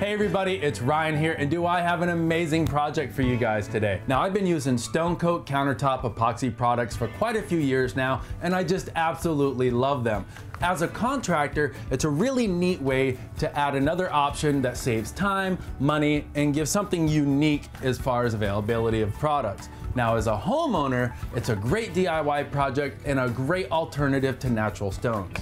Hey everybody, it's Ryan here, and do I have an amazing project for you guys today. Now, I've been using Stone Coat Countertop epoxy products for quite a few years now, and I just absolutely love them. As a contractor, it's a really neat way to add another option that saves time, money, and gives something unique as far as availability of products. Now, as a homeowner, it's a great DIY project and a great alternative to natural stones.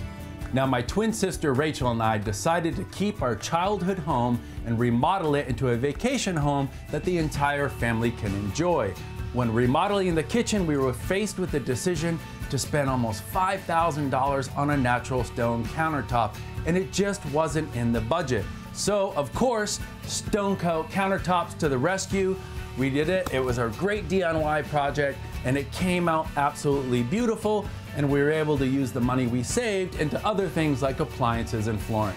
Now, my twin sister Rachel and I decided to keep our childhood home and remodel it into a vacation home that the entire family can enjoy. When remodeling the kitchen, we were faced with the decision to spend almost $5,000 on a natural stone countertop, and it just wasn't in the budget. So, of course, Stone Coat Countertops to the rescue. We did it. It was a great DIY project, and it came out absolutely beautiful, and we were able to use the money we saved into other things like appliances and flooring.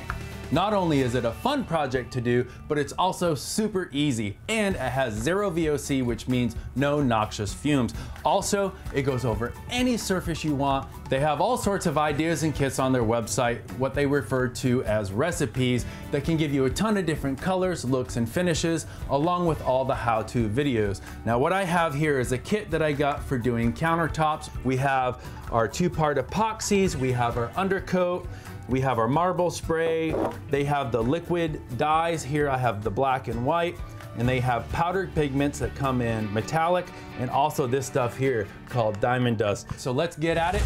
Not only is it a fun project to do, but it's also super easy, and it has zero VOC, which means no noxious fumes. Also, it goes over any surface you want. They have all sorts of ideas and kits on their website, what they refer to as recipes, that can give you a ton of different colors, looks, and finishes, along with all the how-to videos. Now, what I have here is a kit that I got for doing countertops. We have our two-part epoxies, we have our undercoat, we have our marble spray, they have the liquid dyes. Here I have the black and white, and they have powdered pigments that come in metallic, and also this stuff here called diamond dust. So let's get at it.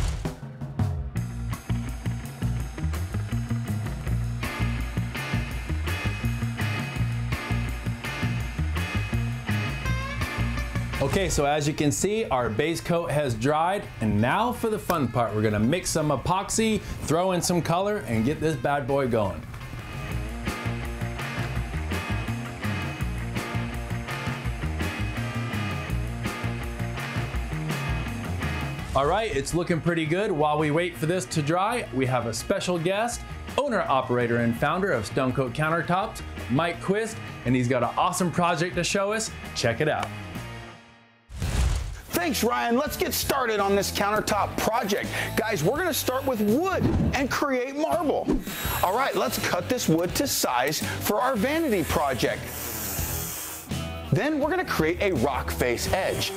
Okay, so as you can see, our base coat has dried, and now for the fun part. We're gonna mix some epoxy, throw in some color, and get this bad boy going. All right, it's looking pretty good. While we wait for this to dry, we have a special guest, owner, operator, and founder of Stone Coat Countertops, Mike Quist, and he's got an awesome project to show us. Check it out. Thanks, Ryan. Let's get started on this countertop project. Guys, we're gonna start with wood and create marble. All right, let's cut this wood to size for our vanity project. Then we're gonna create a rock face edge.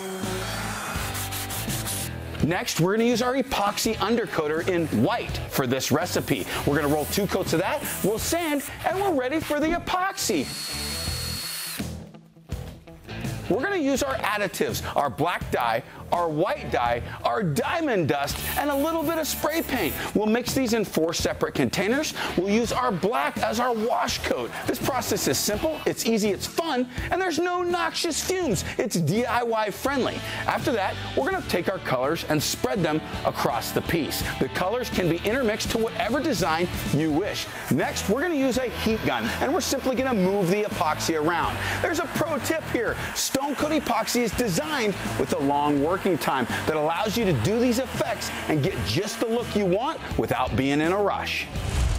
Next, we're gonna use our epoxy undercoater in white for this recipe. We're gonna roll 2 coats of that, we'll sand, and we're ready for the epoxy. We're gonna use our additives, our black dye, our white dye, our diamond dust, and a little bit of spray paint. We'll mix these in 4 separate containers. We'll use our black as our wash coat. This process is simple, it's easy, it's fun, and there's no noxious fumes. It's DIY friendly. After that, we're gonna take our colors and spread them across the piece. The colors can be intermixed to whatever design you wish. Next, we're gonna use a heat gun, and we're simply gonna move the epoxy around. There's a pro tip here. Stone Coat Epoxy is designed with a long working time that allows you to do these effects and get just the look you want without being in a rush.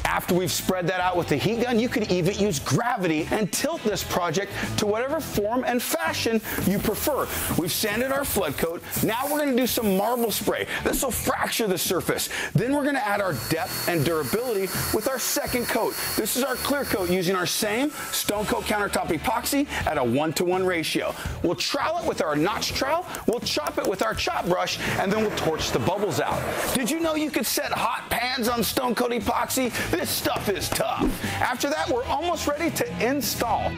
After we've spread that out with the heat gun, you could even use gravity and tilt this project to whatever form and fashion you prefer. We've sanded our flood coat. Now we're gonna do some marble spray. This will fracture the surface. Then we're gonna add our depth and durability with our second coat. This is our clear coat using our same Stone Coat Countertop epoxy at a 1-to-1 ratio. We'll trowel it with our notch trowel, we'll chop it with our chop brush, and then we'll torch the bubbles out. Did you know you could set hot pans on Stone Coat Epoxy? This stuff is tough. After that, we're almost ready to install.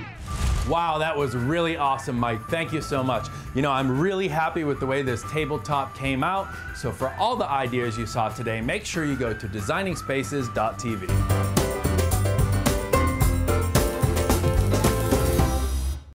Wow, that was really awesome, Mike. Thank you so much. You know, I'm really happy with the way this tabletop came out. So for all the ideas you saw today, make sure you go to designingspaces.tv.